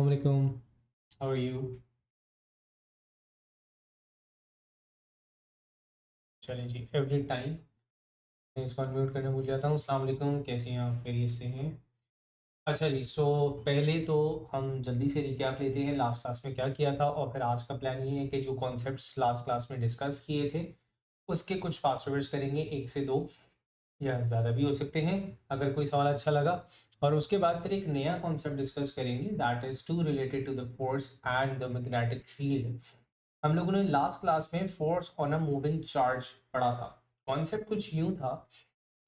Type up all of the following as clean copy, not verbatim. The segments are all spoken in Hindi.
अस्सलाम वालेकुम। How are you? चलें जी, एवरी टाइम मैं इसको अनम्यूट करना भूल जाता हूँ। अस्सलाम वालेकुम, कैसे हैं आप? खैरियत से हैं? अच्छा जी, सो पहले तो हम जल्दी से रिकैप लेते हैं लास्ट क्लास में क्या किया था, और फिर आज का प्लान ये है कि जो कॉन्सेप्ट्स लास्ट क्लास में डिस्कस किए थे उसके कुछ फास्ट रिवर्स करेंगे, 1 से 2 या ज़्यादा भी हो सकते हैं अगर कोई सवाल अच्छा लगा। और उसके बाद फिर एक नया कॉन्सेप्ट डिस्कस करेंगे, that is to related to the force and the magnetic field. हम लोगों ने लास्ट क्लास में force on a moving charge पढ़ा था। कॉन्सेप्ट कुछ यूं था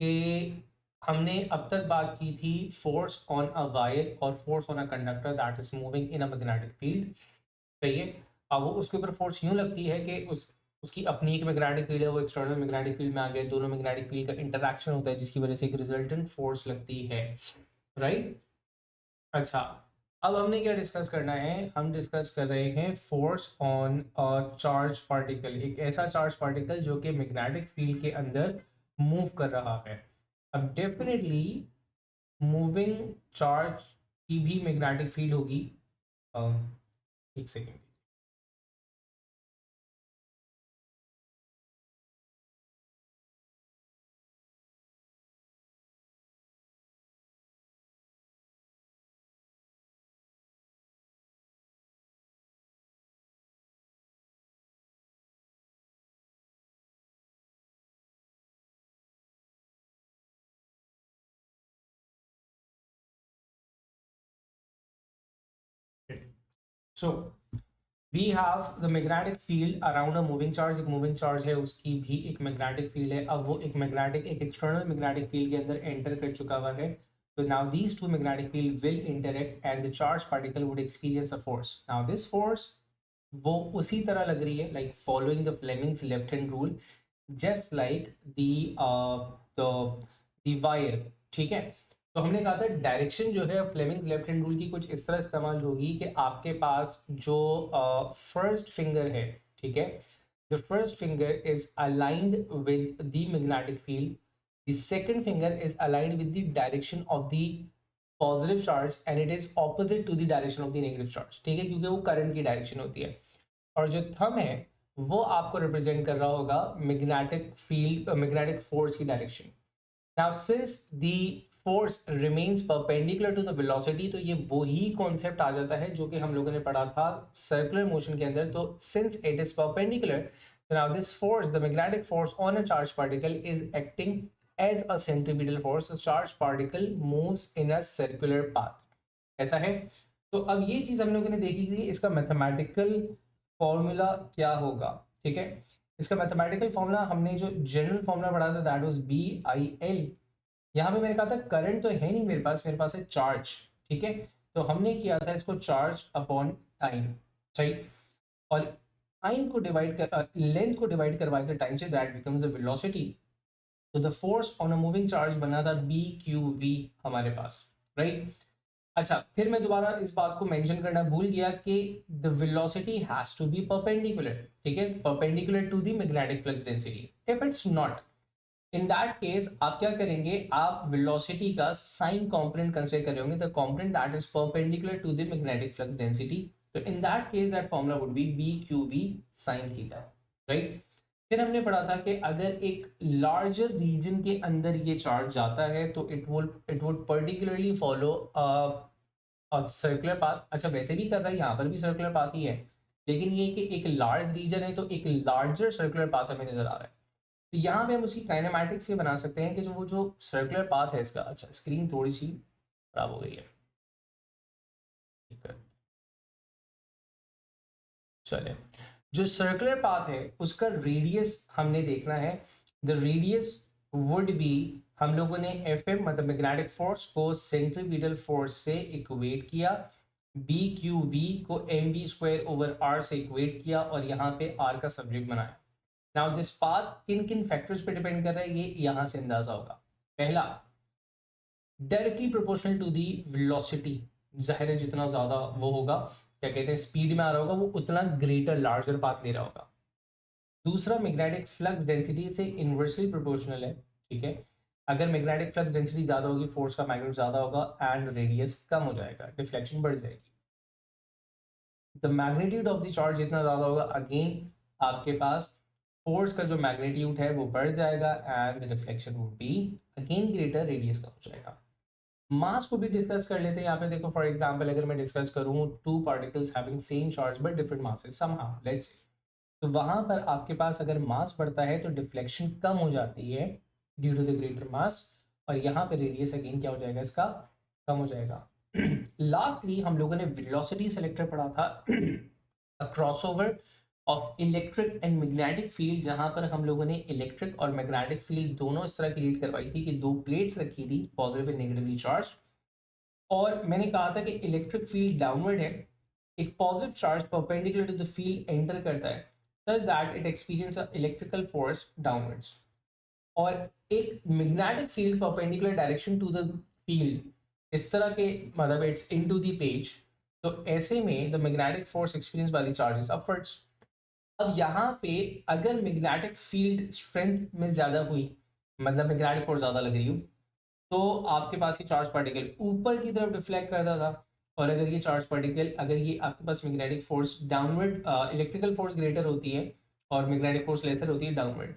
कि हमने अब तक बात की थी फोर्स ऑन अ वायर और force on a conductor that is moving in a magnetic field. सही है। अब वो उसके ऊपर फोर्स यूं लगती है कि उसकी अपनी एक मैग्नेटिक फील्ड है, वो एक्सटर्नल मैग्नेटिक फील्ड में आ गए, दोनों मैग्नेटिक फील्ड का इंटरैक्शन होता है जिसकी वजह से एक रिजल्टेंट फोर्स लगती है। राइट। अच्छा, अब हमने क्या डिस्कस करना है? हम डिस्कस कर रहे हैं फोर्स ऑन चार्ज पार्टिकल, एक ऐसा चार्ज पार्टिकल जो कि मैग्नेटिक फील्ड के अंदर मूव कर रहा है। अब डेफिनेटली मूविंग चार्ज की भी मैग्नेटिक फील्ड होगी। अ, एक सेकेंड। So we have the magnetic field around a moving charge. एक मूविंग चार्ज है, उसकी भी एक मैग्नेटिक फील्ड है। अब वो एक एक्सटर्नल मैग्नेटिक फील्ड के अंदर एंटर कर चुका हुआ है। So now these two magnetic field will interact and the charged particle would experience a force. Now this force वो उसी तरह लग रही है, like following the Fleming's left hand rule, just like the wire। ठीक है। तो हमने कहा था डायरेक्शन जो है फ्लेमिंग लेफ्ट हैंड रूल की कुछ इस तरह इस्तेमाल होगी कि आपके पास जो फर्स्ट फिंगर है, ठीक है, the first finger is aligned with the magnetic field, the second finger is aligned with the direction of the positive charge and it is opposite to the direction of the negative charge. ठीक है, क्योंकि वो करंट की डायरेक्शन होती है। और जो थंब है वो आपको रिप्रेजेंट कर रहा होगा मैग्नेटिक फील्ड, मैग्नेटिक फोर्स की direction. Now, since the force remains perpendicular to the velocity, तो ये वही कॉन्सेप्ट आ जाता है जो कि हम लोगों ने पढ़ा था सर्कुलर मोशन के अंदर। तो since it is perpendicular, now this force, the magnetic force on a charged particle, is acting as a centripetal force. The charged particle moves in a circular path. ऐसा है। तो अब ये चीज हम लोगों ने देखी थी, इसका मैथमेटिकल फॉर्मूला क्या होगा। ठीक है, इसका मैथमेटिकल फॉर्मूला हमने जो जनरल फॉर्मूला पढ़ा था that was B I L. यहाँ पे मैंने कहा था करंट तो है नहीं मेरे पास है चार्ज। ठीक है, तो हमने किया था इसको चार्ज अपॉन टाइम। सही। और टाइम को डिवाइड कर लेंथ को डिवाइड करवाए थे टाइम से, दैट बिकम्स द वेलोसिटी। तो the force on a moving charge बना था बी क्यू वी हमारे पास। राइट। अच्छा, फिर मैं दोबारा इस बात को मेंशन करना भूल गया कि the velocity has to be perpendicular. ठीक है, perpendicular to the magnetic flux density. If it's not, in that case आप क्या करेंगे, आप वेलोसिटी का साइन कंपोनेंट कंसीडर कर रहे होंगे, the component that is perpendicular to the magnetic flux density. तो in that case that formula would be B Q B sine theta. Right. फिर हमने पढ़ा था कि अगर एक लार्जर रीजन के अंदर ये चार्ज जाता है तो it would particularly follow circular path. अच्छा, वैसे भी कर रहा है, यहाँ पर भी सर्कुलर पाथ ही है, लेकिन ये कि एक लार्ज रीजन है तो एक लार्जर सर्कुलर पाथ हमें नजर आ रहा है। तो यहाँ पे हम उसकी काइनेमैटिक्स ये बना सकते हैं कि जो सर्कुलर पाथ है इसका। अच्छा, स्क्रीन थोड़ी सी खराब हो गई है, ठीक है। चले, जो सर्कुलर पाथ है उसका रेडियस हमने देखना है। द रेडियस वुड बी, हम लोगों ने एफ एम मतलब मैग्नेटिक फोर्स को सेंट्रीपिटल फोर्स से इक्वेट किया, बी क्यू वी को m we square over are से इक्वेट किया और यहाँ पे आर का सब्जेक्ट बनाया। नाउ दिस पाथ किन किन फैक्टर्स पे डिपेंड कर रहा है ये यहाँ से अंदाजा होगा। पहला, directly proportional to the velocity. जाहिर है जितना ज्यादा वो होगा, क्या कहते हैं, स्पीड में आ रहा होगा, वो उतना ग्रेटर लार्जर पाथ ले रहा होगा। दूसरा, मैग्नेटिक फ्लक्स डेंसिटी से इनवर्सली प्रोपोर्शनल है। ठीक है, अगर मैग्नेटिक फ्लक्स डेंसिटी ज्यादा होगी फोर्स का मैग्नीट्यूड ज्यादा होगा एंड रेडियस कम हो जाएगा, डिफ्लेक्शन बढ़ जाएगी। The magnitude of the charge जितना ज़्यादा होगा, अगेन आपके पास फोर्स का जो मैग्नीट्यूड है वो बढ़ जाएगा and the deflection would be again greater, radius कम हो जाएगा। मास को भी डिस्कस कर लेते हैं यहाँ पे। देखो फॉर एग्जांपल अगर मैं डिस्कस करूँ two particles having same charge but different masses somehow let's say, तो वहां पर आपके पास अगर मास बढ़ता है तो डिफ्लेक्शन कम हो जाती है ड्यू टू द ग्रेटर मास, और यहाँ पे रेडियस अगेन क्या हो जाएगा इसका, कम हो जाएगा। लास्टली हम लोगों ने वेलोसिटी सेलेक्टर पढ़ा था, अ crossover of electric and magnetic field, जहां पर हम लोगों ने इलेक्ट्रिक और मैग्नेटिक फील्ड दोनों इस तरह क्रिएट करवाई थी कि दो प्लेट्स रखी थी पॉजिटिव एंड नेगेटिवली चार्ज, और मैंने कहा था कि इलेक्ट्रिक फील्ड डाउनवर्ड है, एक positive charge perpendicular to the field enter करता है such that it experience electrical force downwards, और एक magnetic field perpendicular direction to the field इस तरह के, मतलब इट्स इनटू द पेज, तो ऐसे में the magnetic force experience by the charges upwards. अब यहाँ पे अगर मैग्नेटिक फील्ड स्ट्रेंथ में ज्यादा हुई, मतलब मैग्नेटिक फोर्स ज्यादा लग रही हो, तो आपके पास ये चार्ज पार्टिकल ऊपर की तरफ डिफ्लेक्ट करता था, और अगर ये चार्ज पार्टिकल, अगर ये आपके पास magnetic force downward, electrical force greater होती है और मैग्नेटिक फोर्स लेसर होती है डाउनवर्ड,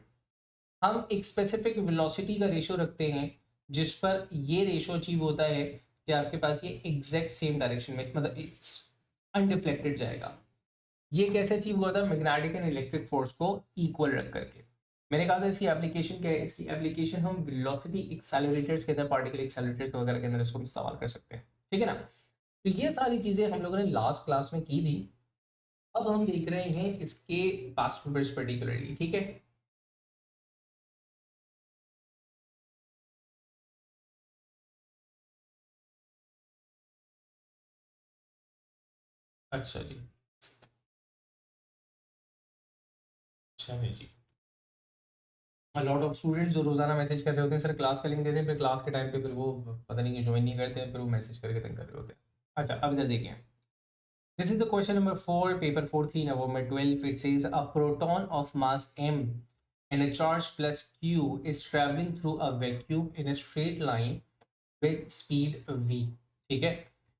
हम एक स्पेसिफिक वेलोसिटी का रेशियो रखते हैं जिस पर ये रेशियो अचीव होता है कि आपके पास ये एग्जैक्ट सेम डायरेक्शन में, मतलब इट्स अनडिफ्लेक्टेड जाएगा। ये कैसे अचीव हुआ था, मैग्नेटिक एंड इलेक्ट्रिक फोर्स को इक्वल रख करके। मैंने कहा था इसकी एप्लीकेशन क्या है, इसकी एप्लीकेशन हम वेलोसिटी एक्सेलरेटर्स के अंदर, पार्टिकल एक्सेलरेटर्स वगैरह के अंदर इसको इस्तेमाल कर सकते हैं, ठीक है ना। तो ये सारी चीजें हम लोगों ने लास्ट क्लास में की थी। अब हम देख रहे हैं इसके पास्ट पेपर्स पर्टिकुलरली, ठीक है। अच्छा जी, अच्छा जी। लॉट ऑफ स्टूडेंट्स जो रोजाना मैसेज कर रहे होते हैं सर क्लास का लिंक देते हैं, फिर क्लास के टाइम पे फिर वो पता नहीं कि ज्वाइन नहीं करते हैं, फिर वो मैसेज करके तंग कर रहे होते हैं। अच्छा अब इधर देखें, this is the question number 4, paper 4 3 November 12. It says a proton of mass m and a charge plus q is traveling through a vacuum in a straight line with speed v, ठीक है।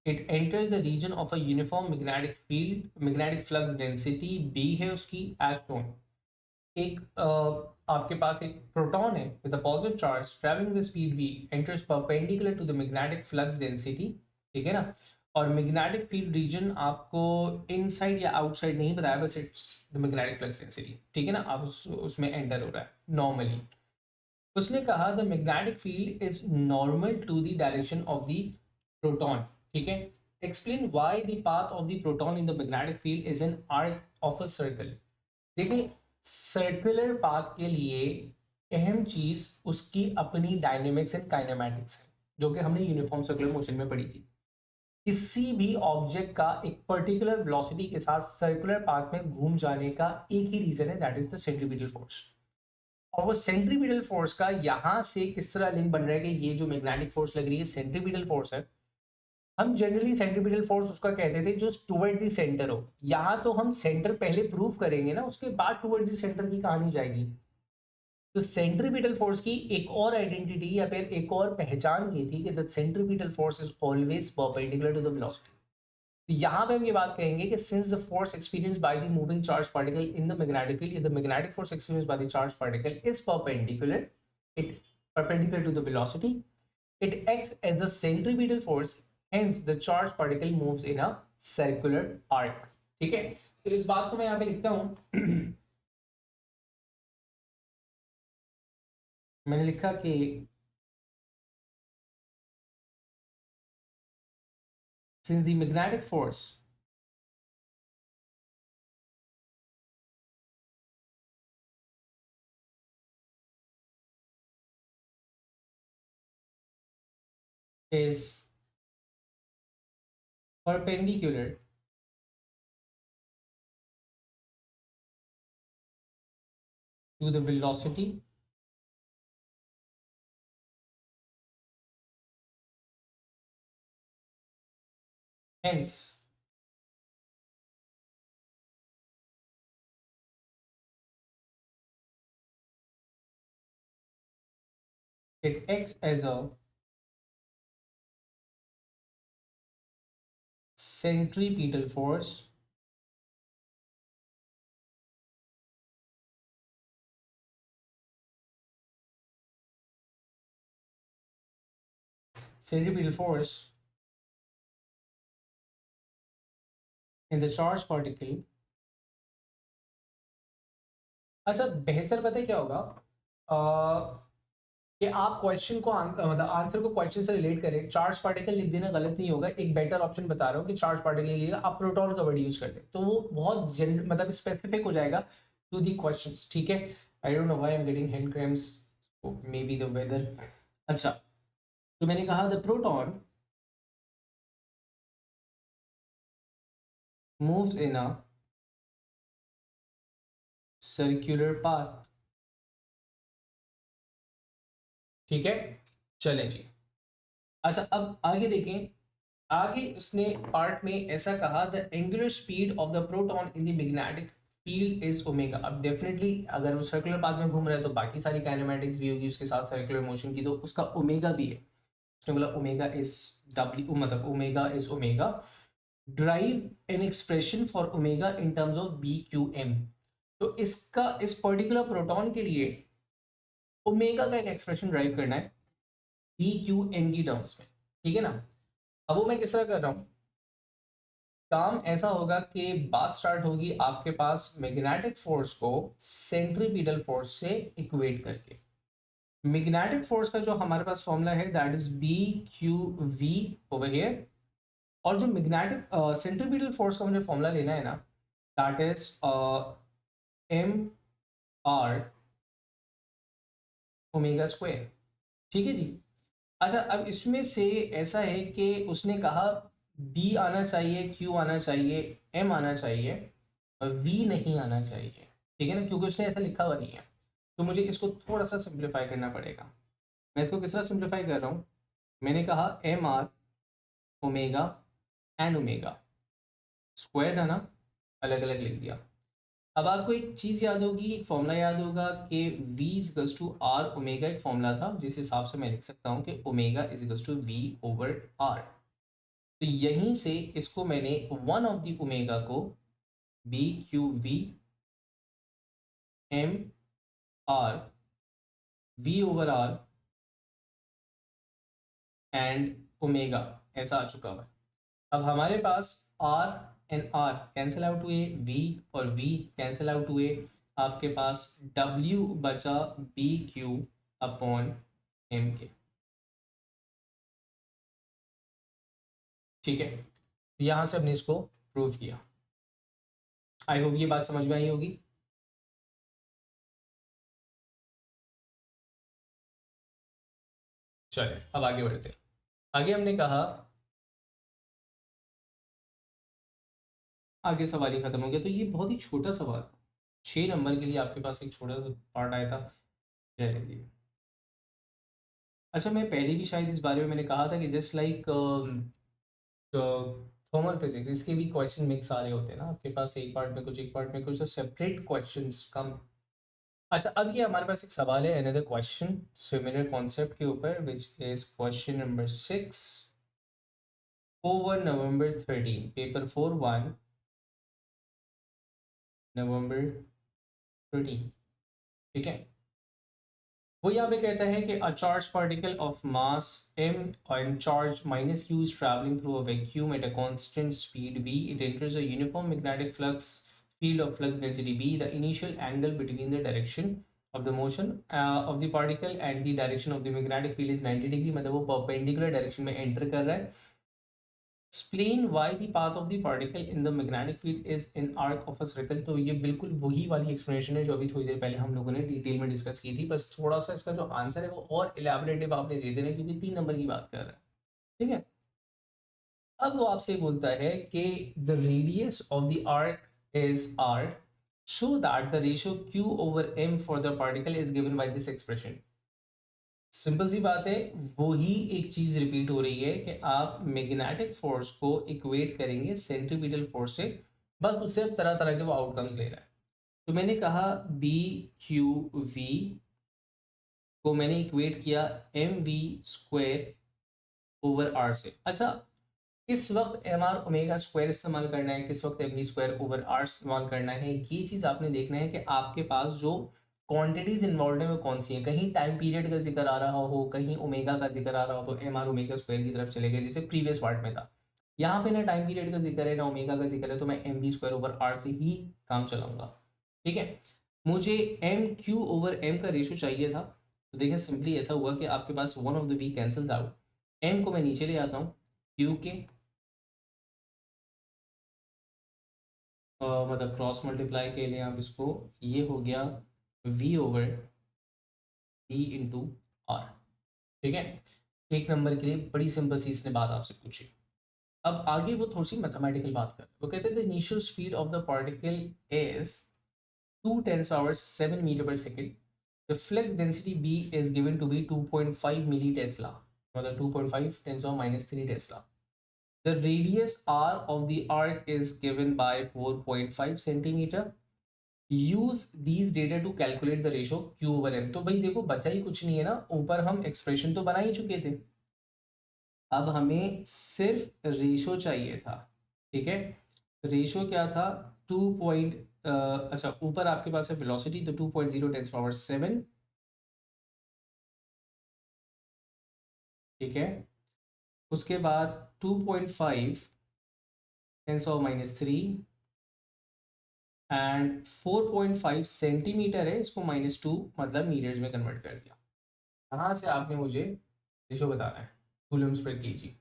It enters the region of a uniform magnetic field, magnetic flux density b है उसकी as shown। एक आपके पास एक प्रोटॉन है with a positive charge traveling with speed v enters perpendicular to the magnetic flux density, ठीक है ना। और मैग्नेटिक फील्ड रीजन आपको इनसाइड या आउटसाइड नहीं बताया, बस it's the magnetic flux density, ठीक है ना। आप उसमें एंटर हो रहा है नॉर्मली। उसने कहा the magnetic field is normal to the direction of the proton, ठीक है। Explain why the path of the proton in the magnetic field is an arc of a circle. देखिए सर्कुलर पाथ के लिए अहम चीज उसकी अपनी डायनेमिक्स एंड काइनेमैटिक्स है, जो कि हमने यूनिफॉर्म सर्कुलर मोशन में पढ़ी थी। किसी भी ऑब्जेक्ट का एक पर्टिकुलर वेलोसिटी के साथ सर्कुलर पाथ में घूम जाने का एक ही रीजन है, that is the centripetal force. और वो सेंट्रीपिटल फोर्स का यहां से किस तरह लिंक बन रहा है कि ये जो मैग्नेटिक फोर्स लग रही है सेंट्रीपिटल फोर्स है। हम जनरली सेंट्रीपिटल फोर्स उसका कहते थे जो टुवर्ड्स द सेंटर हो, यहां तो हम सेंटर पहले प्रूव करेंगे ना, उसके बाद टुवर्ड्स द सेंटर की कहानी जाएगी। तो सेंट्रीपिटल फोर्स की एक और आइडेंटिटी या फिर एक और पहचान ये थी कि the centripetal force is always perpendicular to the velocity. तो यहाँ पे हम ये बात कहेंगे कि since the force experience by the moving charge particle in the magnetic field, the magnetic force experience by the charge particle is perpendicular, it perpendicular to the velocity, it acts as the centripetal force, hence the charged particle moves in a circular arc, ठीक है। तो इस बात को मैं यहाँ पे लिखता हूं मैंने लिखा कि since the magnetic force is perpendicular to the velocity, hence it acts as a centripetal force centripetal force in the charged particle। अच्छा बेहतर पता है क्या होगा, कि आप क्वेश्चन को मतलब आंसर को क्वेश्चन से रिलेट करें। चार्ज पार्टिकल लिख देना गलत नहीं होगा, एक बेटर ऑप्शन बता रहा हूँ कि चार्ज पार्टिकल लिखिएगा, आप प्रोटॉन का वर्ड यूज करते तो वो बहुत मतलब स्पेसिफिक हो जाएगा टू दी क्वेश्चंस, ठीक है। I don't know why I am getting hand cramps, maybe the weather. अच्छा, तो मैंने कहा the proton moves in a circular path, ठीक है। चलें जी। अच्छा अब आगे देखें, आगे उसने पार्ट में ऐसा कहा the angular speed of the proton in the magnetic field is omega. अब डेफिनेटली अगर वो सर्कुलर पाथ में घूम रहा है तो बाकी सारी काइनेमेटिक्स भी होगी उसके साथ सर्कुलर मोशन की, तो उसका ओमेगा भी है। उसने बोला ओमेगा इज डब्ल्यू, मतलब omega is omega, derive an expression for omega in terms of B q m. तो इसका इस पर्टिकुलर प्रोटॉन के लिए ओमेगा का एक एक्सप्रेशन ड्राइव करना है बी क्यू एम की टर्म्स में, ठीक है ना। अब वो मैं किस तरह कर रहा हूं, काम ऐसा होगा कि बात स्टार्ट होगी आपके पास मैग्नेटिक फोर्स को सेंट्रीपिटल फोर्स से इक्वेट करके। मैग्नेटिक फोर्स का जो हमारे पास फॉर्मूला है that is B Q v over here, और जो मैग्नेटिक सेंट्रीपिटल फोर्स का मुझे फॉर्मूला लेना है ना that is m r omega square, ठीक है जी। अच्छा अब इसमें से ऐसा है कि उसने कहा बी आना चाहिए, क्यू आना चाहिए, एम आना चाहिए, और वी नहीं आना चाहिए, ठीक है ना, क्योंकि उसने ऐसा लिखा हुआ नहीं है। तो मुझे इसको थोड़ा सा सिंप्लीफाई करना पड़ेगा। मैं इसको किस तरह सिंप्लीफाई कर रहा हूँ, मैंने कहा m r omega and omega square था ना, अलग अलग लिख दिया। अब आपको एक चीज़ याद होगी, एक फॉर्मूला याद होगा कि v is to R omega, एक फॉर्मूला था जिस हिसाब से मैं लिख सकता हूँ कि omega is equals to V over R. तो यहीं से इसको मैंने वन ऑफ द ओमेगा को B Q V M R V over R and omega ऐसा आ चुका हुआ है। अब हमारे पास R and R cancel out हुए, वी और वी कैंसिल आउट हुए, आपके पास डब्ल्यू बचा बी क्यू अपॉन एम के, ठीक है। यहां से हमने इसको प्रूव किया। आई होप ये बात समझ में आई होगी। चलिए अब आगे बढ़ते हैं। आगे हमने कहा, आगे सवाल ही खत्म हो गया, तो ये बहुत ही छोटा सवाल था, 6 नंबर के लिए आपके पास एक छोटा सा पार्ट आया था, ले लीजिए। अच्छा मैं पहले भी शायद इस बारे में मैंने कहा था कि जस्ट लाइक थर्मल फिजिक्स, इसके भी क्वेश्चन मिक्स आ रहे होते हैं ना आपके पास, एक पार्ट में कुछ एक पार्ट में कुछ, तो सेपरेट क्वेश्चंस कम। अच्छा अब ये हमारे पास एक सवाल है, अनदर क्वेश्चन सिमिलर कॉन्सेप्ट के ऊपर, which is question number 6 over November 13, paper 4-1 नवंबर 13, ठीक है। वो यहाँ पे कहता है कि अ charge particle of mass m and charge minus q is traveling through a vacuum at a constant speed v. It enters a uniform magnetic flux field of flux density b. The initial angle between the direction of the motion of the particle and the direction of the magnetic field is 90 degree, मतलब वो perpendicular direction में enter कर रहा है। Explain why the path of the particle in the magnetic field is in arc of a circle. तो ये बिल्कुल वही वाली एक्सप्लेनेशन है जो अभी थोड़ी देर पहले हम लोगों ने डिटेल में डिस्कस की थी, बस थोड़ा सा इसका जो आंसर है वो और इलेबोरेटिव आपने दे देना क्योंकि 3 नंबर की बात कर रहा है, ठीक है। अब वो आपसे बोलता है कि the radius of the arc is R, show that the ratio q over m for the particle is given by this expression. Simple सी बात है, वही एक चीज रिपीट हो रही है कि आप मैग्नेटिक फोर्स को इक्वेट करेंगे सेंट्रीपिटल फोर्स से, बस उससे तरह तरह के वो आउटकम्स ले रहा है। तो मैंने कहा बी क्यू वी को मैंने इक्वेट किया m we square over are से। अच्छा किस वक्त एम आर ओमेगा स्क्वायर इस्तेमाल करना है, किस वक्त m we square over r इस्तेमाल करना है, ये चीज़ आपने देखना है कि आपके पास जो क्वांटिटीज इन्वॉल्व में कौन सी है, कहीं टाइम पीरियड का जिक्र आ रहा हो, कहीं ओमेगा का जिक्र आ रहा हो, तो एम आर ओमेगा स्क्वायर की तरफ चले गए, जैसे प्रीवियस पार्ट में था। यहाँ पे ना टाइम पीरियड का जिक्र है ना ओमेगा का जिक्र है, तो मैं M B square over are से ही काम चलाऊंगा। ठीक है, मुझे एम क्यू ओवर एम का रेशो चाहिए था, तो देखिए सिंपली ऐसा हुआ कि आपके पास one of the V cancels out, M को मैं नीचे ले आता हूँ, क्यू के मतलब क्रॉस मल्टीप्लाई के लिए आप इसको, ये हो गया v over d into r. ठीक है, एक नंबर के लिए बड़ी सिंपल सी इसने बात आपसे पूछी। अब आगे वो थोड़ी सी मैथमेटिकल बात कर, वो कहते हैं the initial speed of the particle is 2 × 7 metre पर second, the flux density b is given to be 2.5 milli tesla, मतलब 2.5 × 10⁻³ tesla. The radius r of the arc is given by 4.5 centimeter. Use these data to calculate the ratio q over m। तो भाई देखो बचा ही कुछ नहीं है ना, ऊपर हम एक्सप्रेशन तो बना ही चुके थे, अब हमें सिर्फ रेशो चाहिए था। ठीक है, रेशो क्या था, 2 पॉइंट अच्छा ऊपर आपके पास है वेलोसिटी, तो 2.0 × 10⁻⁷। ठीक है, उसके बाद 2.5 × 10⁻³ एंड 4.5 सेंटीमीटर है, इसको -2 मतलब मीटर्स में कन्वर्ट कर दिया। कहाँ से आपने मुझे रेशो बताना है, कूलम्स पर केजी।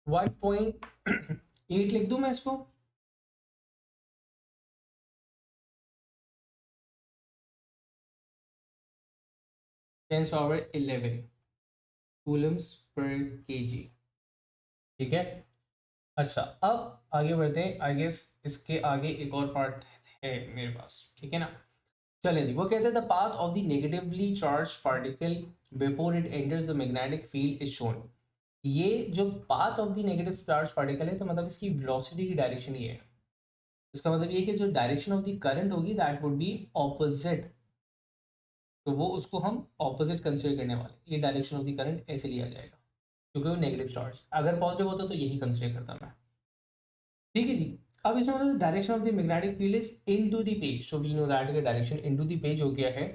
वन पॉइंट एट लिख दूं मैं इसको, 10⁻11 कूलम्स पर केजी। ठीक है, अच्छा अब आगे बढ़ते हैं, आई गेस इसके आगे एक और पार्ट है मेरे पास, ठीक है ना। चलिए जी, वो कहते हैं the path of the negatively charge particle before it enters the magnetic field is shown. ये जो path of the negative charge particle है, तो मतलब इसकी वेलोसिटी की डायरेक्शन ये है। इसका मतलब ये कि जो डायरेक्शन ऑफ द करंट होगी दैट वुड बी ऑपोजिट, तो वो उसको हम ऑपोजिट कंसिडर करने वाले, ये डायरेक्शन ऑफ द करंट ऐसे लिया जाएगा क्योंकि वो नेगेटिव चार्ज, अगर पॉजिटिव होता तो यही कंसिडर करता मैं। ठीक है जी, अब इसमें मतलब direction of the magnetic field is into the page, so we know that का डायरेक्शन इनटू द पेज हो गया है।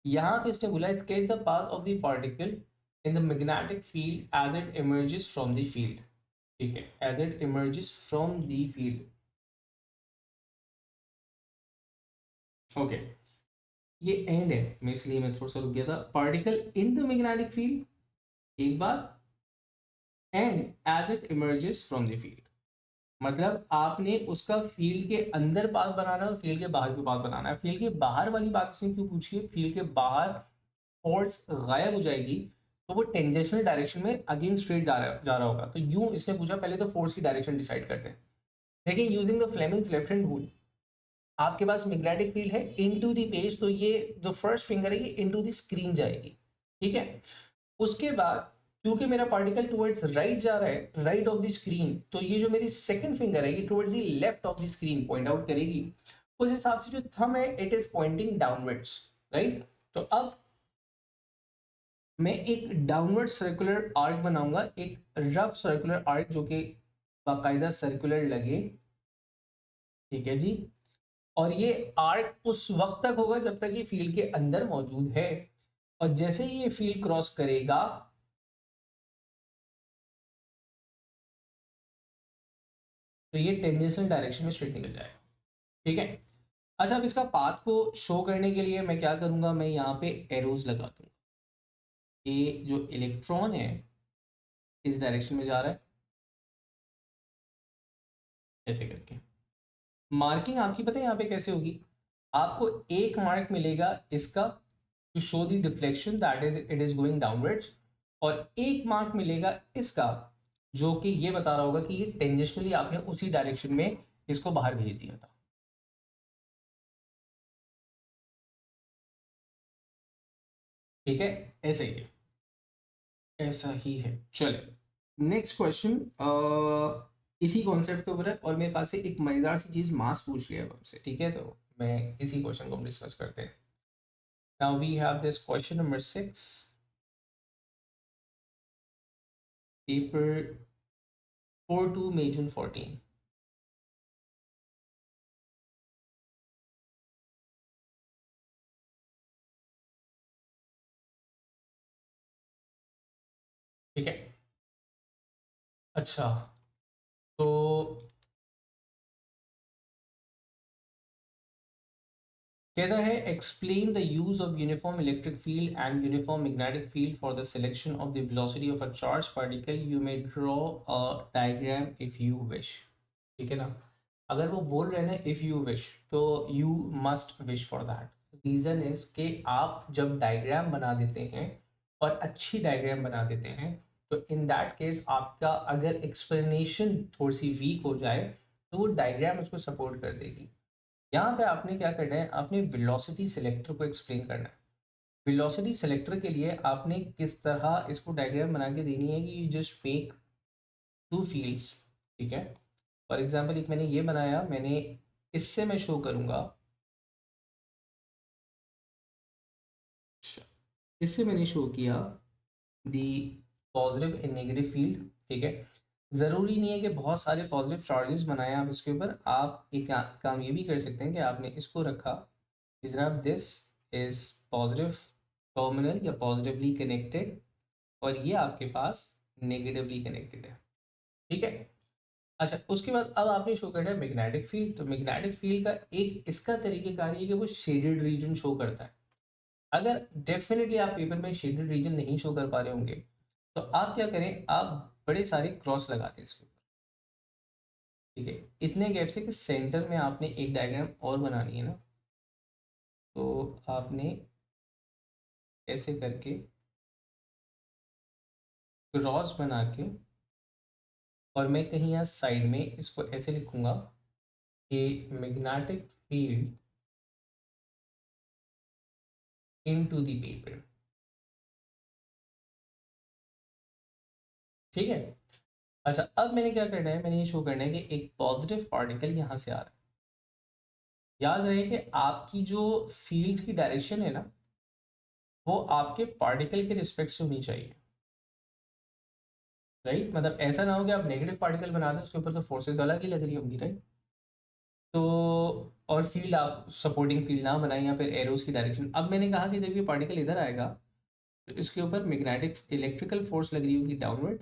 यहाँ पे इसने बोला sketch the path of the particle in the magnetic field as it emerges from the field. ठीक है, as it emerges from the field. Okay, ये एंड है मैं इसलिए मैं थोड़ा सा रुक गया था, particle in the magnetic field एक बार, and as it emerges from the field, मतलब आपने उसका फील्ड के अंदर पाथ बनाना है और फील्ड के बाहर भी पाथ बनाना है। फील्ड के बाहर वाली बात इसने क्यों पूछी है, फील्ड के बाहर फोर्स गायब हो जाएगी, तो वो टेंजेंशियल डायरेक्शन में अगेंस्ट स्ट्रेट जा रहा होगा, तो यूं इसने पूछा पहले तो फोर्स की डायरेक्शन डिसाइड करते हैं। लेकिन using the Fleming's left hand rule, आपके पास मैग्नेटिक फील्ड है इनटू द पेज, तो ये जो फर्स्ट फिंगर है ये इनटू द स्क्रीन जाएगी। ठीक है, उसके बाद क्योंकि मेरा पार्टिकल टुवर्ड्स राइट जा रहा है, राइट ऑफ द स्क्रीन, तो ये जो मेरी सेकंड फिंगर है ये towards the left of the screen point out करेगी। उस हिसाब से जो थंब है it is pointing downwards, right. तो अब मैं एक डाउनवर्ड सर्कुलर आर्क बनाऊंगा, एक रफ सर्कुलर आर्क जो कि बाकायदा सर्कुलर लगे। ठीक है जी, और ये आर्क उस वक्त तक होगा जब तक ये फील्ड के अंदर मौजूद है, और जैसे ही ये फील्ड क्रॉस करेगा तो ये टेंजेंशियल डायरेक्शन में स्ट्रेट निकल जाएगा। ठीक है, अच्छा अब इसका पाथ को शो करने के लिए मैं क्या करूंगा, मैं यहाँ पे एरोज लगा दूंगा, ये जो इलेक्ट्रॉन है इस डायरेक्शन में जा रहा है, ऐसे करके मार्किंग आपकी पता है यहाँ पे कैसे होगी, आपको एक मार्क मिलेगा इसका to show the deflection that is it is going downwards, और एक मार्क मिलेगा इसका जो कि ये बता रहा होगा कि ये टेंजेंशियली आपने उसी डायरेक्शन में इसको बाहर भेज दिया था। ठीक है, ऐसे ही है, ऐसा ही है। चले नेक्स्ट क्वेश्चन, इसी कॉन्सेप्ट के ऊपर है और मेरे ख्याल से एक मजेदार सी चीज मास पूछ लिया हमसे, ठीक है, तो मैं इसी क्वेश्चन को हम डिस्कस करते हैं। Now we have this question number 6, paper 4-2 May June 14। ठीक है, अच्छा, तो कहता है explain the use of uniform electric field and uniform magnetic field for the selection of the velocity of a charge particle, you may draw a diagram if you wish. ठीक है ना, अगर वो बोल रहे हैं ना इफ यू विश, तो you must wish for that. Reason is कि आप जब डायग्राम बना देते हैं और अच्छी डायग्राम बना देते हैं, तो इन दैट केस आपका अगर एक्सप्लेनेशन थोड़ी सी वीक हो जाए तो वो डायग्राम उसको सपोर्ट कर देगी। यहाँ पे आपने क्या करना है, आपने वेलोसिटी सिलेक्टर को एक्सप्लेन करना है। वेलोसिटी सिलेक्टर के लिए आपने किस तरह इसको डायग्राम बना के देनी है कि you just make two fields. ठीक है, फॉर एग्जाम्पल एक मैंने ये बनाया, मैंने इससे मैं शो करूंगा, इससे मैंने शो किया the positive and negative field. ठीक है, ज़रूरी नहीं है कि बहुत सारे पॉजिटिव चार्जेस बनाए आप इसके ऊपर, आप एक काम ये भी कर सकते हैं कि आपने इसको रखा, जनाब दिस इज पॉजिटिव टर्मिनल या पॉजिटिवली कनेक्टेड, और ये आपके पास नेगेटिवली कनेक्टेड है। ठीक है, अच्छा, उसके बाद अब आपने शो करना है मैग्नेटिक फील्ड। तो मैग्नेटिक फील्ड का एक इसका तरीकेकार ये कि वो शेडेड रीजन शो करता है। अगर डेफिनेटली आप पेपर में शेडेड रीजन नहीं शो कर पा रहे होंगे, तो आप क्या करें, आप बड़े सारे क्रॉस लगा दें इसके ऊपर। ठीक है, इतने गैप से कि सेंटर में आपने एक डायग्राम और बनानी है ना, तो आपने ऐसे करके क्रॉस बना के, और मैं कहीं यहाँ साइड में इसको ऐसे लिखूंगा कि magnetic field into the paper. ठीक है, अच्छा, अब मैंने क्या करना है, मैंने ये शो करना है कि एक पॉजिटिव पार्टिकल यहाँ से आ रहा है। याद रहे कि आपकी जो फील्ड्स की डायरेक्शन है ना, वो आपके पार्टिकल के रिस्पेक्ट से होनी चाहिए। राइट, मतलब ऐसा ना हो कि आप नेगेटिव पार्टिकल बना दें, उसके ऊपर तो फोर्सेस अलग ही लग रही होंगी। राइट, तो और फील्ड आप सपोर्टिंग फील्ड ना बनाएं या फिर एरोस की डायरेक्शन। अब मैंने कहा कि जब ये पार्टिकल इधर आएगा तो इसके ऊपर मैग्नेटिक इलेक्ट्रिकल फोर्स लग रही होगी डाउनवर्ड,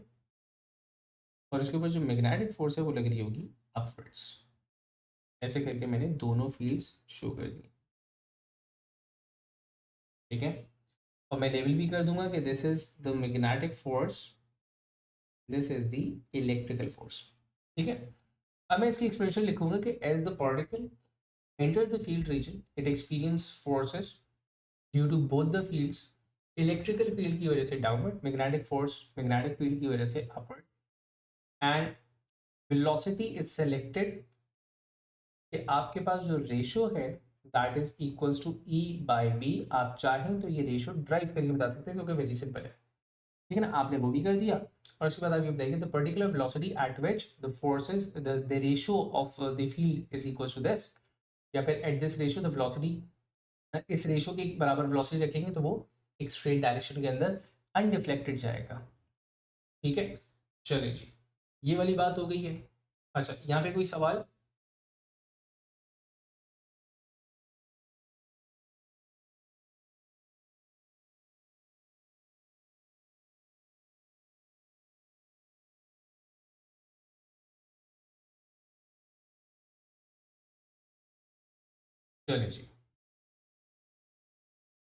और इसके ऊपर जो मैग्नेटिक फोर्स है वो लग रही होगी अपवर्ड्स। ऐसे करके मैंने दोनों फील्ड्स शो कर दी। ठीक है, और मैं लेबल भी कर दूंगा कि this is the magnetic force, this is the electrical force. ठीक है, अब मैं इसकी एक्सप्रेशन लिखूंगा कि as the particle enters the field region, it experience forces due to both the fields। Electrical field की वजह से downward, magnetic force magnetic field की वजह से upward, and velocity is selected कि आपके पास जो रेशो है that is equals to E by B. आप चाहें तो ये रेशो ड्राइव करके बता सकते हैं, क्योंकि वेरी सिंपल है। ठीक है ना, आपने वो भी कर दिया, और उसके बाद आप ये बताइए the particular velocity at which the forces the ratio of the field is equals to this, या फिर at this ratio the velocity, इस रेशो के बराबर वेलोसिटी रखेंगे तो वो एक स्ट्रेट डायरेक्शन के अंदर अनडिफ्लेक्टेड जाएगा। ठीक है, चलिए जी, ये वाली बात हो गई है। अच्छा, यहाँ पे कोई सवाल? चलिए जी,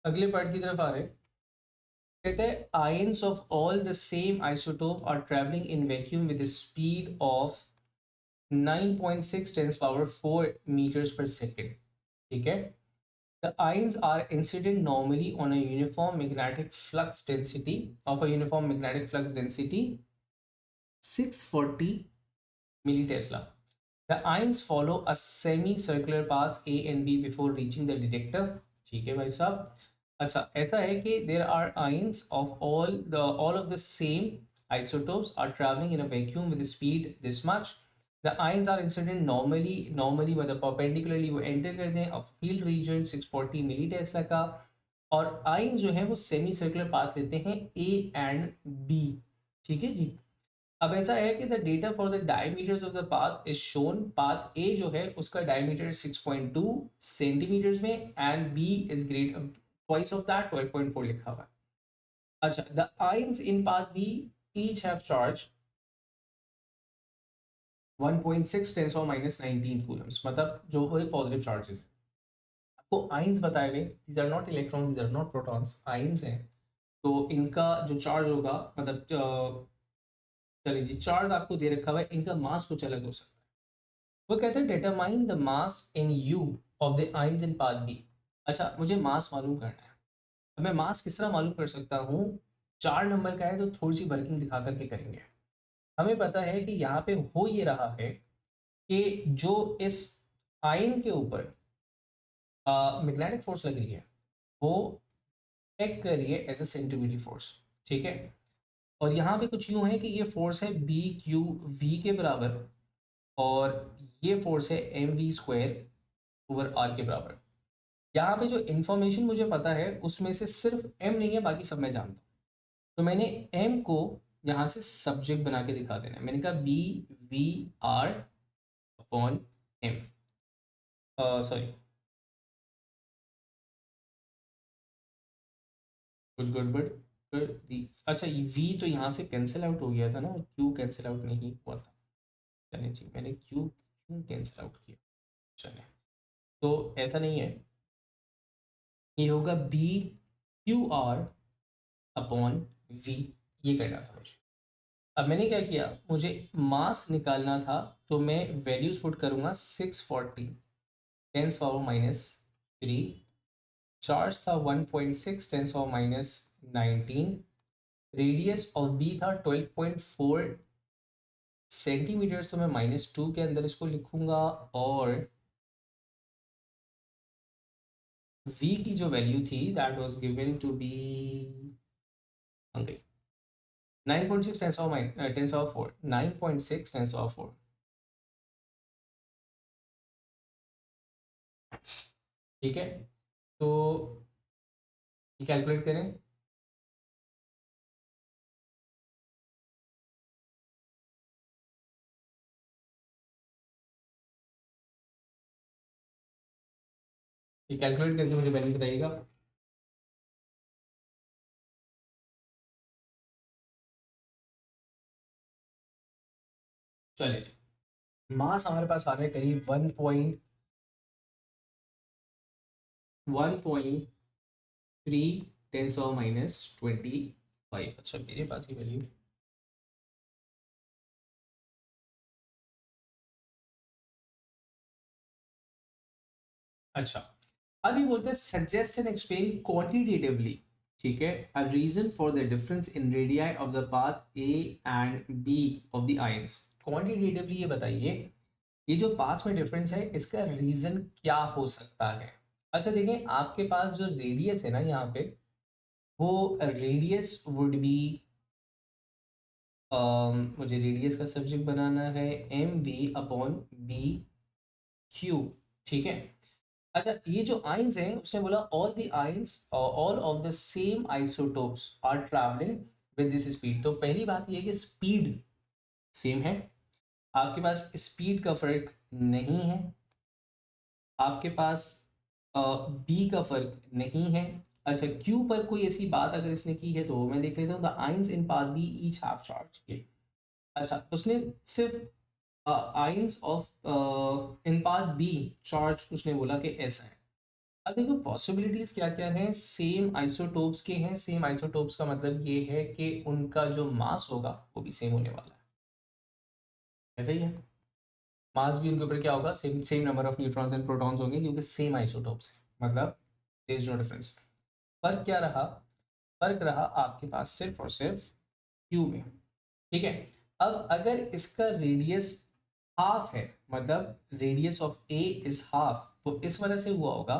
अगले पार्ट की तरफ आ रहे हैं। कहते हैं ions of all the same isotope are travelling in vacuum with speed of 9.6 tens power 4 meters per second। ठीक है, the ions are incident normally on a uniform magnetic flux density of a uniform magnetic flux density 640 millitesla। The ions follow a semicircular paths A and B before reaching the detector। ठीक है भाई साहब, अच्छा ऐसा है कि there are ions of all of the same isotopes are traveling in a vacuum with speed this much। The ions are incident normally मतलब परपेंडिकुलरली वो एंटर करते हैं a field region 640 milli tesla का, और आयन जो है वो सेमी सर्कुलर पाथ लेते हैं ए एंड बी। ठीक है जी। अब ऐसा है कि the data for the diameters of the path is shown, path A जो है उसका डायमीटर 6.2 सेंटीमीटर्स में and B is great twice of that 12.4 लिखा हुआ है। अच्छा, the ions in path B each have charge 1.6 tens और माइनस 19 कूलम्स, मतलब जो वो पॉजिटिव चार्जेस हैं। आपको आयंस बताए हुए, these are not electrons, these are not protons, ions हैं। तो इनका जो चार्ज होगा, मतलब चलिए जी, चार्ज आपको दे रखा हुआ है, इनका मास कुछ अलग हो सकता है। वो कहते हैं determine the mass in u of the ions in part B. अच्छा, मुझे मास मालूम करना है। अब मैं मास किस तरह मालूम कर सकता हूँ? 4 नंबर का है तो थोड़ी सी वर्किंग दिखा करके करेंगे। हमें पता है कि यहाँ पे हो ये रहा है कि जो इस आयन के ऊपर मैग्नेटिक फोर्स लग रही है वो एक्ट कर रही है एज ए सेंट्रीपिटल फोर्स। ठीक है। और यहाँ पे कुछ यूँ है कि ये फोर्स है बी क्यू वी के बराबर, और ये फोर्स है M we square over R के बराबर। यहाँ पे जो इन्फॉर्मेशन मुझे पता है उसमें से सिर्फ एम नहीं है, बाकी सब मैं जानता हूँ। तो मैंने एम को यहाँ से सब्जेक्ट बना के दिखा देना है। मैंने कहा B V R upon M, sorry कुछ गड़बड़ कर दी। अच्छा, ये वी तो यहाँ से कैंसिल आउट हो गया था ना, और क्यू कैंसिल आउट नहीं हुआ था। चलिए जी, मैंने क्यू क्यों कैंसिल आउट किया? चलिए, तो ऐसा नहीं है, ये होगा B Q R upon V, ये करना था मुझे। अब मैंने क्या किया, मुझे मास निकालना था, तो मैं वैल्यूज पुट करूंगा 640 टेंस पावर माइनस 3, चार्ज था 1.6 tens power minus 19, radius of B था 12.4 सेंटीमीटर्स, तो मैं -2 के अंदर इसको लिखूंगा, और v की जो वैल्यू थी that was given to be 9.6 tens power 4, 9.6 tens power 4। ठीक है, तो ये कैलकुलेट करें। ये कैलकुलेट करके मुझे वैल्यू बताइएगा। चलिए जी, मास हमारे पास आ रहा है करीब 1.3 टेंस पावर माइनस 25। अच्छा, मेरे पास ये वैल्यू, अच्छा, अभी बोलते हैं सजेस्ट एंड एक्सप्लेन क्वांटिटेटिवली। ठीक है, a reason for the difference in radii of the path A and B of the ions. Quantitatively ये बताइए, ये जो पाथ में डिफरेंस है इसका रीजन क्या हो सकता है? अच्छा देखें, आपके पास जो रेडियस है ना यहाँ पे, वो रेडियस वुड बी, मुझे रेडियस का सब्जेक्ट बनाना है M V upon B Q. ठीक है। अच्छा, ये जो आयंस हैं उसने बोला all the ions all of the same isotopes are travelling with this speed. तो पहली बात ये है कि स्पीड सेम है, आपके पास स्पीड का फर्क नहीं है, आपके पास बी का फर्क नहीं है। अच्छा, क्यू पर कोई ऐसी बात अगर इसने की है तो मैं देख लेता हूँ, the ions in path B each have charge. ये अच्छा, उसने सिर्फ ions of in path B charge उसने बोला कि ऐसा है। अब देखो पॉसिबिलिटीज क्या क्या हैं, सेम आइसोटोप्स के हैं। सेम आइसोटोप्स का मतलब ये है कि उनका जो मास होगा वो भी सेम होने वाला है। ऐसा ही है, मास भी उनके ऊपर क्या होगा, same same number of neutrons and protons होंगे, क्योंकि सेम आइसोटोप्स है, मतलब देयर इज नो डिफरेंस। फर्क क्या रहा? फर्क रहा आपके पास सिर्फ और सिर्फ क्यू में। ठीक है। अब अगर इसका रेडियस हाफ है, मतलब radius of A is half, तो इस वजह से हुआ होगा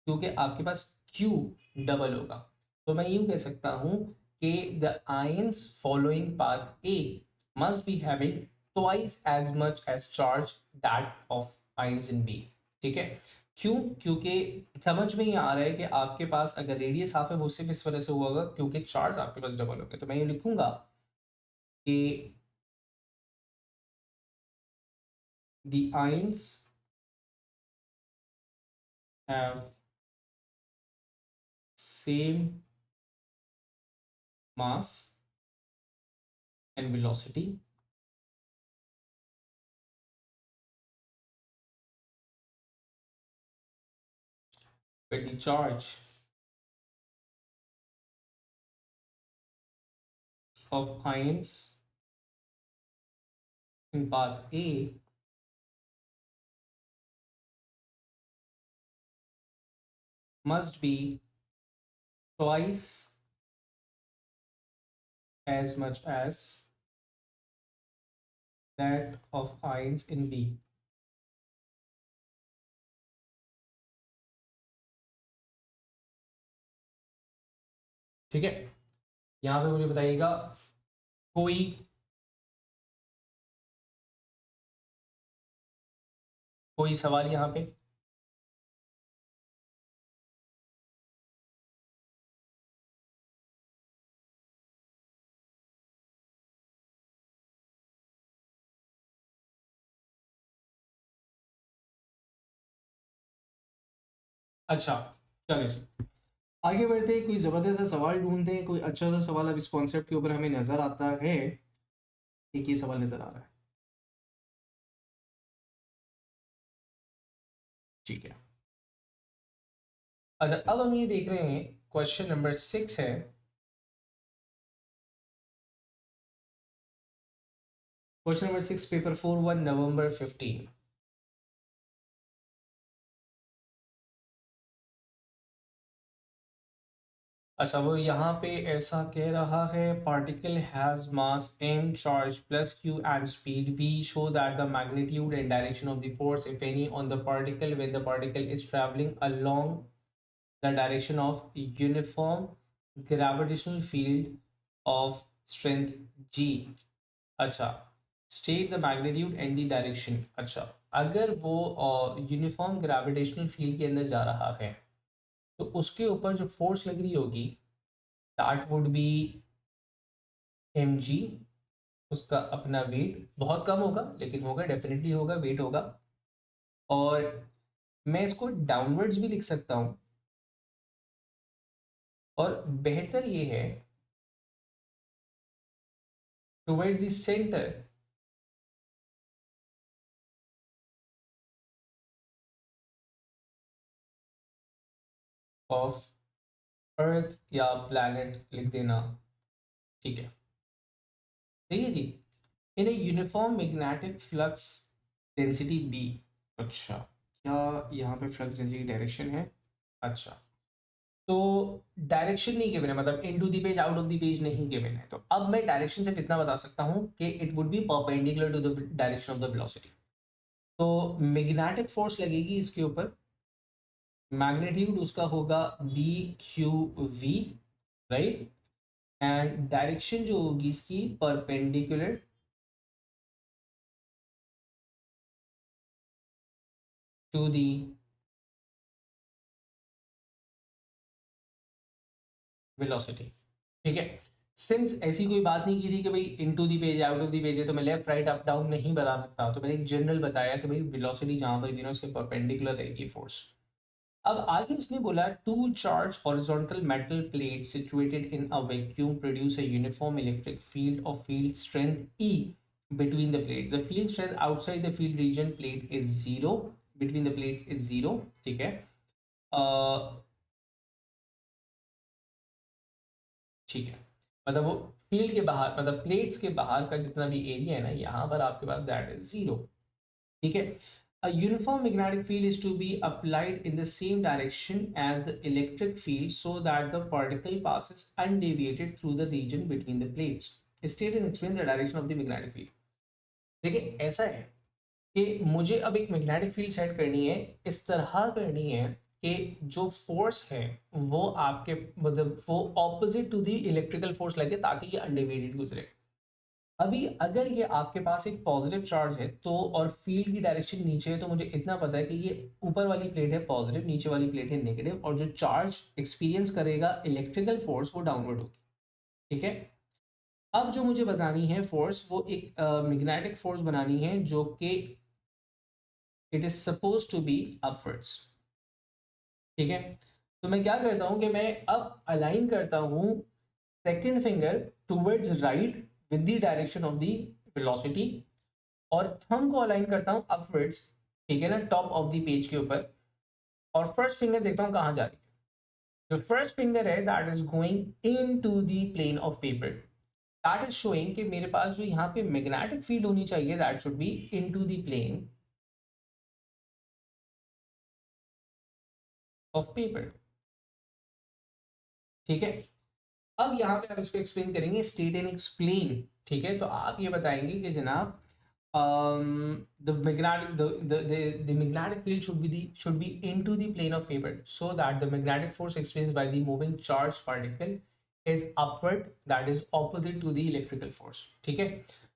क्योंकि आपके पास क्यू डबल होगा। तो मैं यूं कह सकता हूं कि the ions following path A must be having twice as much as charge that of ions in B। ठीक है, क्यों? क्योंकि समझ में ही आ रहा है कि आपके पास अगर रेडियस हाफ है वो सिर्फ इस वजह से हुआ होगा क्योंकि चार्ज आपके पास डबल हो गया। तो मैं ये लिखूंगा कि the ions have same mass and velocity but the charge of ions in path A must be twice as much as that of ions in B। ठीक है, यहां पे मुझे बताइएगा कोई कोई सवाल यहाँ पे? अच्छा, चलिए जी, आगे बढ़ते हैं। कोई जबरदस्त सा सवाल ढूंढते हैं, कोई अच्छा सा सवाल अब इस कॉन्सेप्ट के ऊपर हमें नजर आता है। एक ये सवाल नजर आ रहा है, ठीक है। अच्छा, अब हम ये देख रहे हैं, क्वेश्चन नंबर 6 है। क्वेश्चन नंबर 6, पेपर 4 1 नवंबर 15। अच्छा, वो यहाँ पे ऐसा कह रहा है, particle has mass m, charge plus q and speed v, show that the magnitude and direction of the force if any on the particle when the particle is travelling along the direction of uniform gravitational field of strength g। अच्छा, state the magnitude and the direction. अच्छा, अगर वो यूनिफॉर्म ग्रेविटेशनल फील्ड के अंदर जा रहा है तो उसके ऊपर जो फोर्स लग रही होगी दैट वुड बी mg। उसका अपना वेट बहुत कम होगा लेकिन होगा, डेफिनेटली होगा, वेट होगा। और मैं इसको डाउनवर्ड्स भी लिख सकता हूँ, और बेहतर ये है towards the centre of earth या प्लैनेट लिख देना। ठीक है, ठीक है जी। In a uniform magnetic flux density B. अच्छा, क्या यहाँ पे फ्लक्स डेंसिटी डायरेक्शन है? अच्छा, तो डायरेक्शन नहीं गिवन है, मतलब into the page out of the page नहीं गिवन है। तो अब मैं डायरेक्शन सिर्फ इतना बता सकता हूँ कि it would be perpendicular to the direction of the velocity. तो मैग्नेटिक फोर्स लगेगी इसके ऊपर, मैग्नीट्यूड उसका होगा B Q V, right. And direction जो होगी इसकी परपेंडिकुलर टू दी वेलोसिटी। ठीक है, सिंस ऐसी कोई बात नहीं की थी कि भाई into the page out of the page है तो मैं लेफ्ट राइट अप डाउन नहीं बता सकता, तो मैंने एक जनरल बताया कि भाई वेलोसिटी जहां पर भी ना उसके परपेंडिकुलर रहेगी फोर्स। अब आगे उसने बोला, two charge horizontal metal plate situated in a vacuum produce a uniform electric field of field strength E between the plates, the field strength outside the field region plate is zero, between the plates is zero। ठीक है, ठीक है, मतलब वो फील्ड के बाहर, मतलब प्लेट्स के बाहर का जितना भी एरिया है ना यहाँ पर आपके पास दैट इज जीरो। ठीक है, a uniform magnetic field is to be applied in the same direction as the electric field so that the particle passes undeviated through the region between the plates। State and explain the direction of the magnetic field। देखिए, ऐसा है कि मुझे अब एक मैग्नेटिक फील्ड सेट करनी है, इस तरह करनी है कि जो फोर्स है वो आपके, मतलब वो opposite to the electrical force लगे ताकि ये अनडिवाइडेड गुजरे। अभी अगर ये आपके पास एक पॉजिटिव चार्ज है तो और फील्ड की डायरेक्शन नीचे है, तो मुझे इतना पता है कि ये ऊपर वाली प्लेट है पॉजिटिव, नीचे वाली प्लेट है नेगेटिव, और जो चार्ज एक्सपीरियंस करेगा इलेक्ट्रिकल फोर्स वो डाउनवर्ड होगी। ठीक है, अब जो मुझे बतानी है फोर्स, वो एक मैग्नेटिक फोर्स बनानी है जो कि it is suppose to be upwards. ठीक है, तो मैं क्या करता हूं कि मैं अब अलाइन करता हूं second finger towards right with the direction of the velocity, और थंब को अलाइन करता हूं अपवर्ड्स, ठीक है ना, टॉप ऑफ द पेज के ऊपर, और फर्स्ट फिंगर देखता हूं कहां जा रही है। जो फर्स्ट फिंगर है that is going into the plane of paper, that is showing कि मेरे पास जो यहाँ पे मैग्नेटिक फील्ड होनी चाहिए that should be into the plane of paper. ठीक है, अब यहाँ पे आप इसको एक्सप्लेन करेंगे, स्टेट एंड एक्सप्लेन। ठीक है, तो आप ये बताएंगे कि जनाब the magnetic the magnetic field should be into the plane of paper so that the magnetic force experienced by the moving charged particle is upward, that is opposite to the electrical force। ठीक है,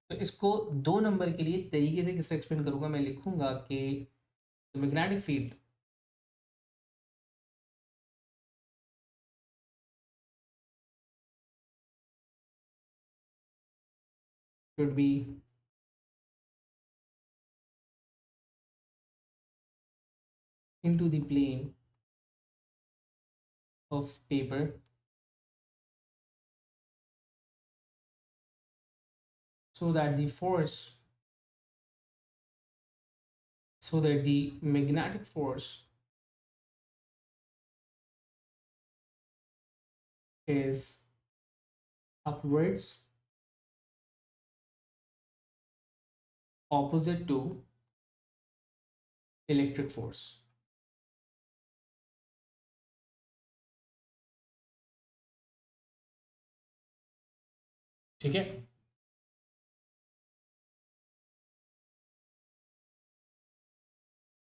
तो इसको 2 नंबर के लिए तरीके से किससे एक्सप्लेन करूंगा, मैं लिखूंगा कि magnetic field should be into the plane of paper so that the force so that the magnetic force is upwards opposite to electric force। ठीक है,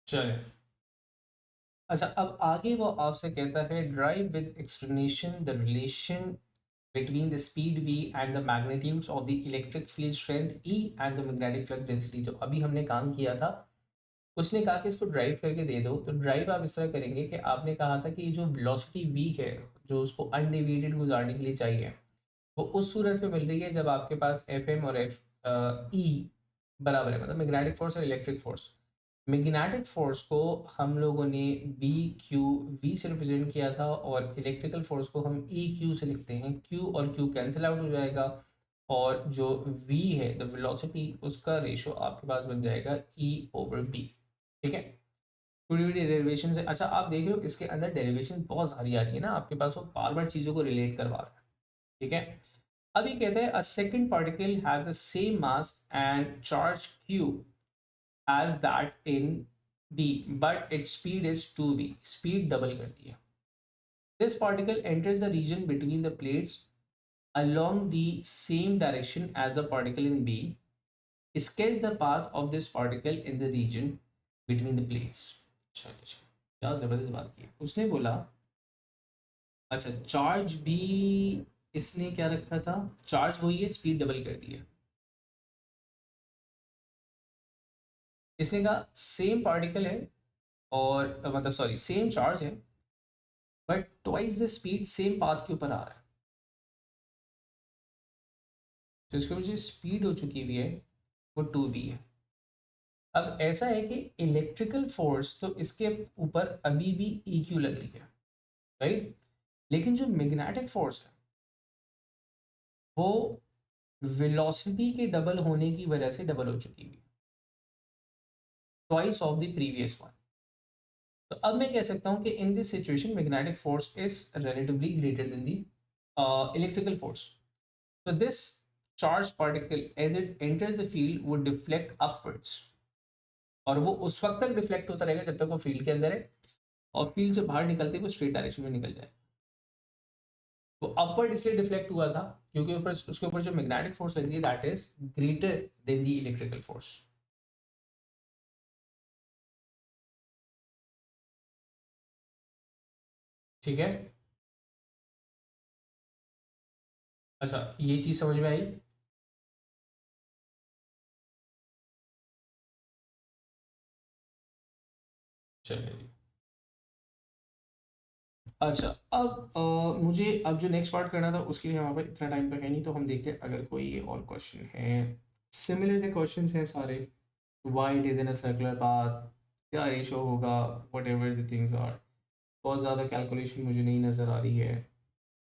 चलिए। अच्छा, अब आगे वो आपसे कहता है drive with explanation the relation between the speed v and the magnitudes of the electric field strength e and the magnetic flux density। जो अभी हमने काम किया था, उसने कहा कि इसको ड्राइव करके दे दो, तो ड्राइव आप इस तरह करेंगे कि आपने कहा था कि ये जो वेलोसिटी v है जो उसको अनडिविएटेड गुजारने के लिए चाहिए, वो उस सूरत में मिल रही है जब आपके पास एफ एम और एफ ई बराबर है, मतलब मैग्नेटिक फोर्स और इलेक्ट्रिक फोर्स। मैग्नेटिक फोर्स को हम लोगों ने बी क्यू वी से रिप्रेजेंट किया था, और इलेक्ट्रिकल फोर्स को हम ई क्यू से लिखते हैं, क्यू और क्यू कैंसिल आउट हो जाएगा, और जो वी है द वेलोसिटी उसका रेशो आपके पास बन जाएगा ई ओवर बी। ठीक है, छोटी छोटी डेरिवेशन से, अच्छा आप देख रहे हो इसके अंदर डेरिवेशन बहुत सारी आ रही है ना आपके पास, वो बार बार चीज़ों को रिलेट करवा रहा है। ठीक है, अब ये कहते हैं a second particle has the same mass and charge Q as that in B, but its speed is 2v, speed double कर दी है। This particle enters the region between the plates along the same direction as the particle in B। Sketch the path of this particle in the region between the plates। चलिए, क्या जबरदस्त बात की उसने बोला। अच्छा, चार्ज भी इसने क्या रखा था, चार्ज वही है, स्पीड डबल कर दी है। इसने कहा सेम पार्टिकल है, और मतलब सॉरी सेम चार्ज है, but twice the speed same path के ऊपर आ रहा है, तो इसकी वजह से स्पीड हो चुकी हुई है वो 2v है। अब ऐसा है कि इलेक्ट्रिकल फोर्स तो इसके ऊपर अभी भी ई क्यू लग रही है, राइट, लेकिन जो मैग्नेटिक फोर्स है वो वेलोसिटी के डबल होने की वजह से डबल हो चुकी हुई, twice of the previous one. तो अब मैं कह सकता हूं कि in this situation magnetic force is relatively greater than the electrical force. So this charged particle as it enters the field would deflect upwards, और वो उस वक्त तक डिफ्लेक्ट होता रहेगा जब तक वो फील्ड के अंदर है, और फील्ड से बाहर निकलते वो स्ट्रेट डायरेक्शन में निकल जाए। तो अपवर्ड इसलिए डिफ्लेक्ट हुआ था क्योंकि ऊपर उसके ऊपर जो मैग्नेटिक फोर्स लग रही है that is greater than the electrical force. ठीक है, अच्छा ये चीज समझ में आई। चलिए जी। अच्छा, अब मुझे अब जो नेक्स्ट पार्ट करना था उसके लिए हमारे पास इतना टाइम तो है नहीं, तो हम देखते हैं अगर कोई और क्वेश्चन है। सिमिलर से क्वेश्चंस हैं सारे। Why it is in a circular path, क्या रेशो होगा, whatever the things are. बहुत ज़्यादा कैलकुलेशन मुझे नहीं नज़र आ रही है।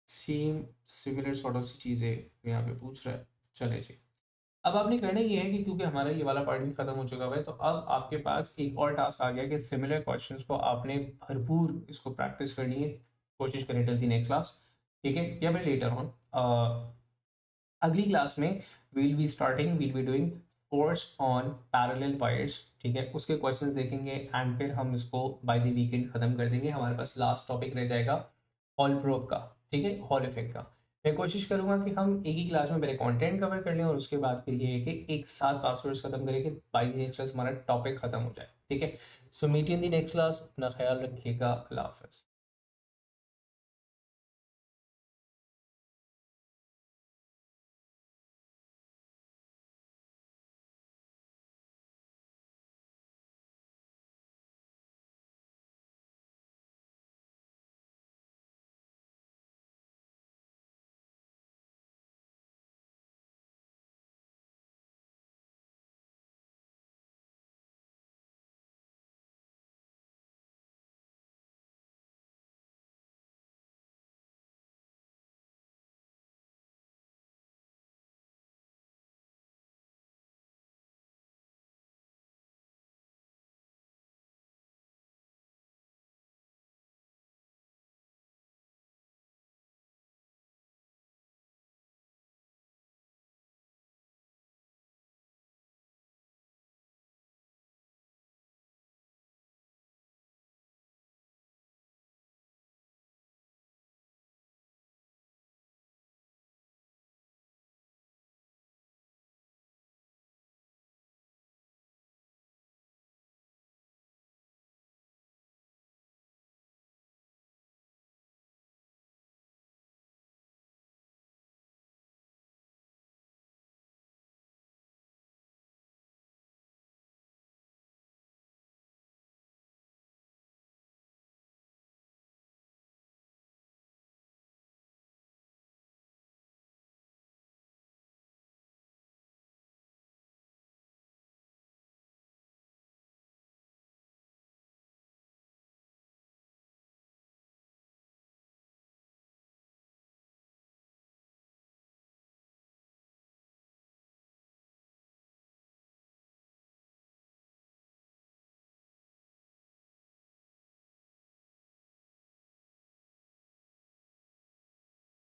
सेम सिमिलर सॉर्ट ऑफ सी चीज़ें यहाँ पे पूछ रहा है। चले जी। अब आपने करना ये है कि क्योंकि हमारा ये वाला पार्ट भी खत्म हो चुका है, तो अब आपके पास एक और टास्क आ गया कि सिमिलर क्वेश्चंस को आपने भरपूर इसको प्रैक्टिस करनी है। कोशिश करें टिल द नेक्स्ट क्लास, ठीक है, या फिर लेटर ऑन अगली क्लास में we'll be doing force on parallel wires, ठीक है, उसके क्वेश्चंस देखेंगे एंड फिर हम इसको बाय द वीकेंड खत्म कर देंगे। हमारे पास लास्ट टॉपिक रह जाएगा हॉल प्रोब का, ठीक है, हॉल इफेक्ट का। मैं कोशिश करूंगा कि हम एक ही क्लास में पहले कंटेंट कवर कर लें और उसके बाद फिर ये है कि एक साथ पासवर्ड्स खत्म करें कि बाय द नेक्स्ट क्लास हमारा टॉपिक खत्म हो जाए, ठीक है। So meet in the next class, अपना ख्याल रखिएगा, अल्लाह हाफिज़।